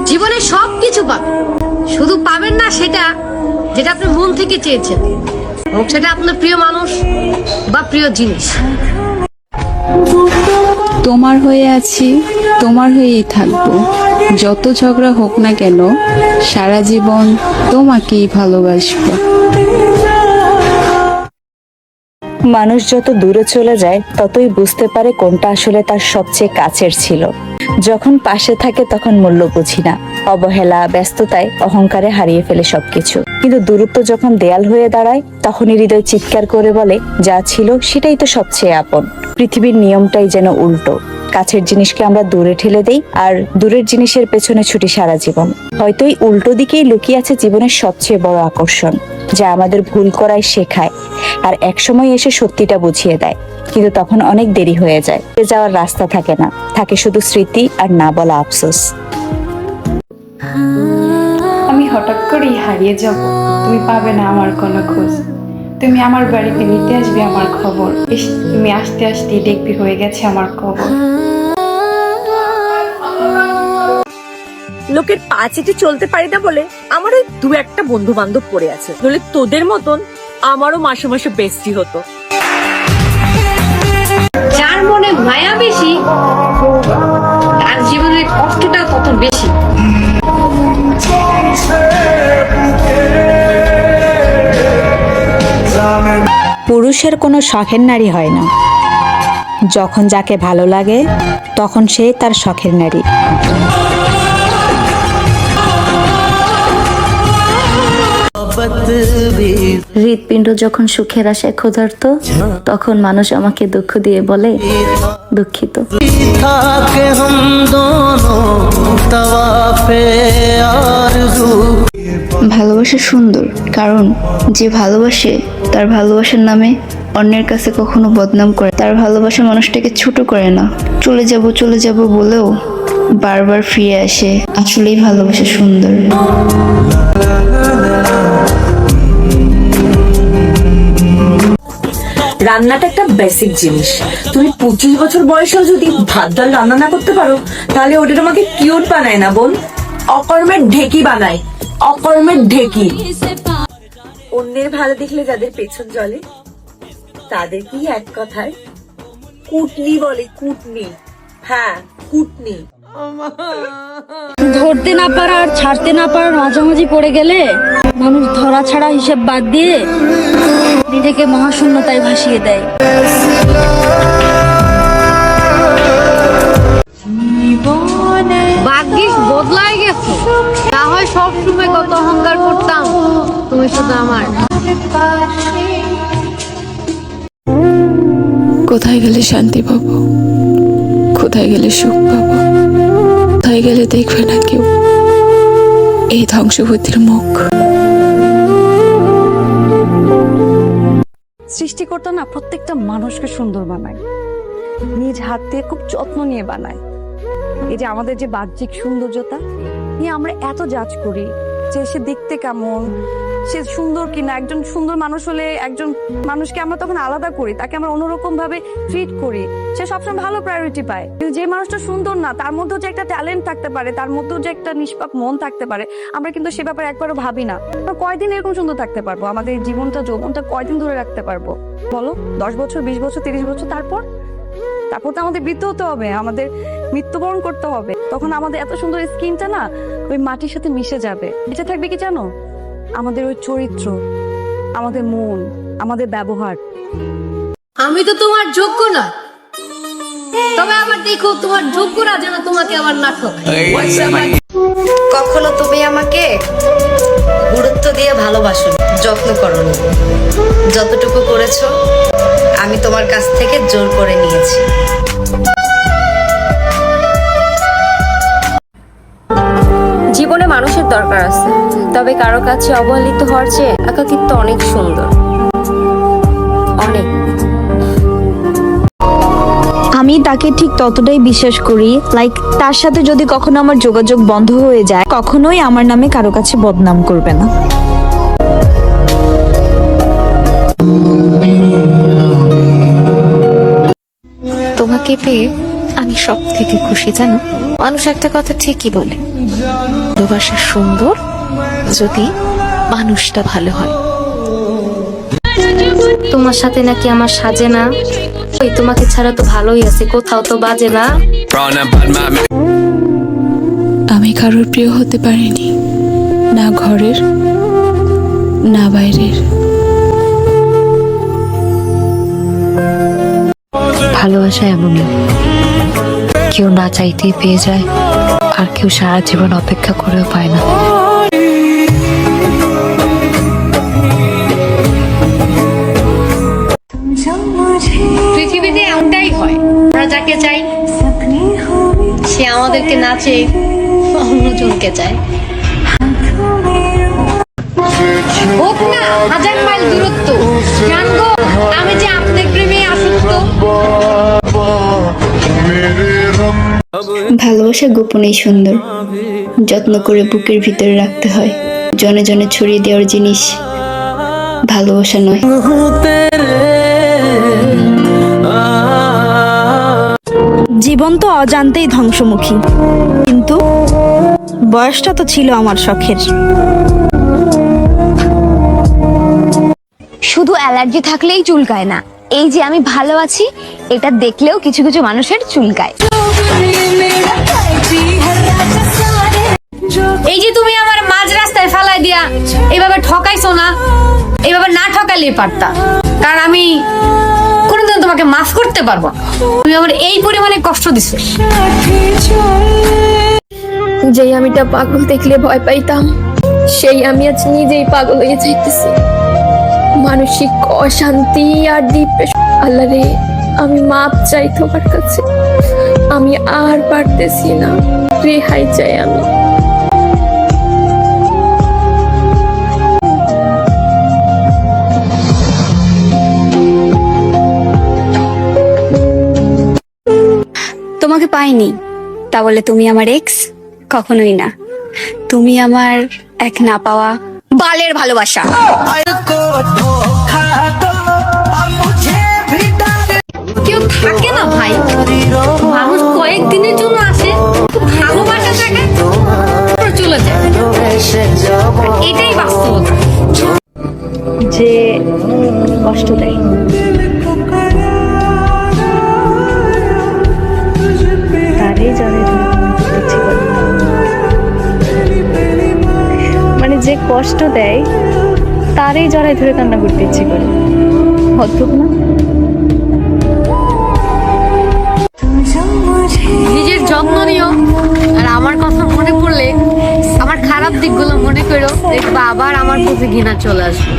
জীবনে সবকিছু পাবেন, শুধু পাবেন না সেটা যেটা আপনি মন থেকে চেয়েছেন, এবং সেটা আপনার প্রিয় মানুষ বা প্রিয় জিনিস। তোমার হয়ে আছি, তোমার হয়েই থাকবো। যত ঝগড়া হোক না কেন, সারা জীবন তোমাকেই ভালোবাসবো। মানুষ যত দূরে চলে যায় ততই বুঝতে পারে কোনটা আসলে তার সবচেয়ে কাছের ছিল। যখন পাশে থাকে তখন মূল্য বুঝি না, অবহেলা, ব্যস্ততায়, অহংকারে হারিয়ে ফেলে সবকিছু। কিন্তু দূরত্ব যখন দেয়াল হয়ে দাঁড়ায় তখনই হৃদয় চিৎকার করে বলে, যা ছিল সেটাই তো সবচেয়ে আপন। পৃথিবীর নিয়মটাই যেন উল্টো, কাছের জিনিসকে আমরা দূরে ঠেলে দেই আর দূরের জিনিসের পেছনে ছুটি সারা জীবন। হয়তো এই উল্টো দিকেই লুকিয়ে আছে জীবনের সবচেয়ে বড় আকর্ষণ, যা আমাদের ভুল করায় শেখায় আর একসময় এসে সত্যিটা বুঝিয়ে দেয়। কিন্তু তখন অনেক দেরি হয়ে যায়, যাওয়ার রাস্তা থাকে না, থাকে শুধু স্মৃতি আর না বলা আফসোস। আমি হঠাৎ করেই হারিয়ে যাব, তুমি পাবে না আমার কোনো খোঁজ। তুমি আমার বাড়িতে নিতে আসবে আমার খবর, তুমি আসতে আসতে দেখবি হয়ে গেছে আমার খবর। লোকের পা চেটে চলতে পারি না বলে আমার ওই দু একটা বন্ধু বান্ধব পড়ে আছে, নইলে তোদের মতন আমারও মাসে মাসে বেস্টি হতো। যার মনে মায়া বেশি তার জীবনের কষ্টটা তত বেশি। পুরুষের কোনো শখের নারী হয় না, যখন যাকে ভালো লাগে তখন সে তার শখের নারী। হৃৎপিণ্ড যখন সুখের আশায় ক্ষুধার্ত, তখন মানুষ আমাকে দুঃখ দিয়ে বলে দুঃখিত। ভালোবাসা সুন্দর, কারণ যে ভালোবাসে তার ভালোবাসার নামে অন্যের কাছে কখনো বদনাম করে, তার ভালোবাসা মানুষটাকে ছোট করে না। চলে যাব বলেও বারবার ফিরে আসে। আসলেই ভালোবাসা সুন্দর। রান্নাটা একটা বেসিক জিনিস। তুমি 25 বছর বয়সেও যদি ভাত ডাল রান্না না করতে পারো, তাহলে ওটা তোমাকে কিউট বানায় না বোন, অকর্মের ঢেকি বানায়, অকর্মের ঢেকি। অন্যের ভালো দেখলে যাদের পেছন চলে তাদের কি এক কথায় কুটনি বলে, কুটনি। হ্যাঁ, কুটনি। ধরতে না পারা আর ছাড়তে না পারার মাঝামাঝি পড়ে গেলে মানুষ ধরা ছাড়া হিসেব বাদ দিয়ে নিজেকে মহাশূন্যতায় ভাসিয়ে দেয়। ভাগ্যিস বদলাই গেছে, না হয় সবসময় কত অহংকার করতাম, তুমি শুধু আমার। কোথায় গেলে শান্তি পাবো, কোথায় গেলে সুখ পাবো, কোথায় গেলে দেখবে না কেউ এই ধ্বংসবতীর মুখ। সৃষ্টিকর্তা না প্রত্যেকটা মানুষকে সুন্দর বানায়, নিজ হাত দিয়ে খুব যত্ন নিয়ে বানায়। এই যে আমাদের যে বাহ্যিক সৌন্দর্যতা নিয়ে আমরা এত জাজ করি যে সে দেখতে কেমন, সে সুন্দর কিনা। একজন সুন্দর মানুষ হলে একজন মানুষকে আমরা তখন আলাদা করি, তাকে আমরা অন্যরকম ভাবে ট্রিট করি, সে সবসময় ভালো প্রায়োরিটি পায়। কিন্তু যে মানুষটা সুন্দর না, তার মধ্যেও যে একটা ট্যালেন্ট থাকতে পারে, তার মধ্যেও যে একটা নিষ্পাপ মন থাকতে পারে, আমরা কিন্তু সে ব্যাপারে একবারও ভাবি না। আমরা কয়দিন এরকম সুন্দর থাকতে পারবো? আমাদের জীবনটা, যৌবনটা কয়দিন ধরে রাখতে পারবো বলো? 10 বছর, 20 বছর, 30 বছর, তারপর তো আমাদের বৃদ্ধ হতে হবে, আমাদের মৃত্যুবরণ করতে হবে। তখন আমাদের এত সুন্দর স্কিনটা না ওই মাটির সাথে মিশে যাবে। বেঁচে থাকবে কি জানো? আমাদের ওই চরিত্র, আমাদের মন, আমাদের ব্যবহার। আমি তো তোমার যোগ্য না, তবে আবার দেখো তোমার যোগ্যরা যেন তোমাকে আবার না ঠকায়। কখনো তুমি আমাকে গুরুত্ব দিয়ে ভালোবাসো, যত্ন করোনি। যতটুকু করেছো আমি তোমার কাছ থেকে জোর করে নিয়েছি। জীবনে মানুষের দরকার আছে, তবে কারো কাছে অবহেলিত হওয়ার চেয়ে একাকিত্ব অনেক সুন্দর, অনেক। আমি তাকে ঠিক ততটাই বিশ্বাস করি, লাইক তার সাথে যদি কখনো আমার যোগাযোগ বন্ধ হয়ে যায়, কখনোই আমার নামে কারো কাছে বদনাম করবে না। তোমাকে পেয়ে আমি সব থেকে খুশি জানো, মানুষ একটা কথা ঠিকই বলে, ভালোবাসা সুন্দর যদি মানুষটা ভালো হয়। তোমার সাথে নাকি আমার সাজে না, ওই তোমাকে ছাড়া তো ভালোই আছে, কোথাও তো বাজে না। আমি কারোর প্রিয় হতে পারিনি, না ঘরের না বাইরের। ভালোবাসা এমনই, কেউ না চাইতেই পেয়ে যায়, আর কেউ সারা জীবন অপেক্ষা করেও পায় না। পৃথিবীতে এমনটাই হয়, আমরা যাকে চাই সে আমাদেরকে না চেয়ে অন্যজনকে চায়। হোক না 1000 মাইল দূরত্ব, জানবো আমি যে আপনার প্রেমে আসক্ত। ভালোবাসা গোপনেই সুন্দর, যত্ন করে বুকের ভিতরে রাখতে হয়। জনে জনে ছড়িয়ে দেওয়ার জিনিস ভালোবাসা নয়। জীবন তো অজান্তেই ধ্বংসমুখী, কিন্তু বয়সটা তো ছিল আমার শখের। শুধু অ্যালার্জি থাকলেই চুলকায় না, এই যে আমি ভালো আছি এটা দেখলেও কিছু কিছু মানুষের চুলকায়। এই যে তুমি আমার মাঝ রাস্তায় ফালাই দিয়া এইভাবে ঠকাইছো না, এইভাবে না ঠকাইলেই পারতা, কারণ আমি কোনোদিন তোমাকে মাফ করতে পারবো না। তুমি আমার এই পরিমাণে কষ্ট দিছো। যেই আমিটা পাগল দেখলে ভয় পাইতাম, সেই আমি আজ নিজেই পাগল হয়ে যাইতেছি। মানসিক অশান্তি আর ডিপ্রেশন, আল্লাহ রে আমি মাপ চাই তোমার কাছে, আমি আর পারতেছি না, রেহাই চাই আমি। তোমাকে পাইনি তা বলে তুমি আমার এক্স? কখনোই না, তুমি আমার এক না পাওয়া বালের ভালোবাসা। কেউ থাকে না ভাই, মানুষ কয়েকদিনের জন্য আসে, ভালোবাসা থাকে চলে যায়, এটাই বাস্তবতা। যে কষ্ট দেয় তারই জলে ইচ্ছে করে, মানে যে কষ্ট দেয় তারই জড়াই ধরে কান্না করতে ইচ্ছে করে। অদ্ভুত না? নিজের যত্ন নিও, আর আমার কথা মনে পড়লে আমার খারাপ দিকগুলো মনে করো, দেখবা আবার আমার প্রতি ঘৃণা চলে আসবে।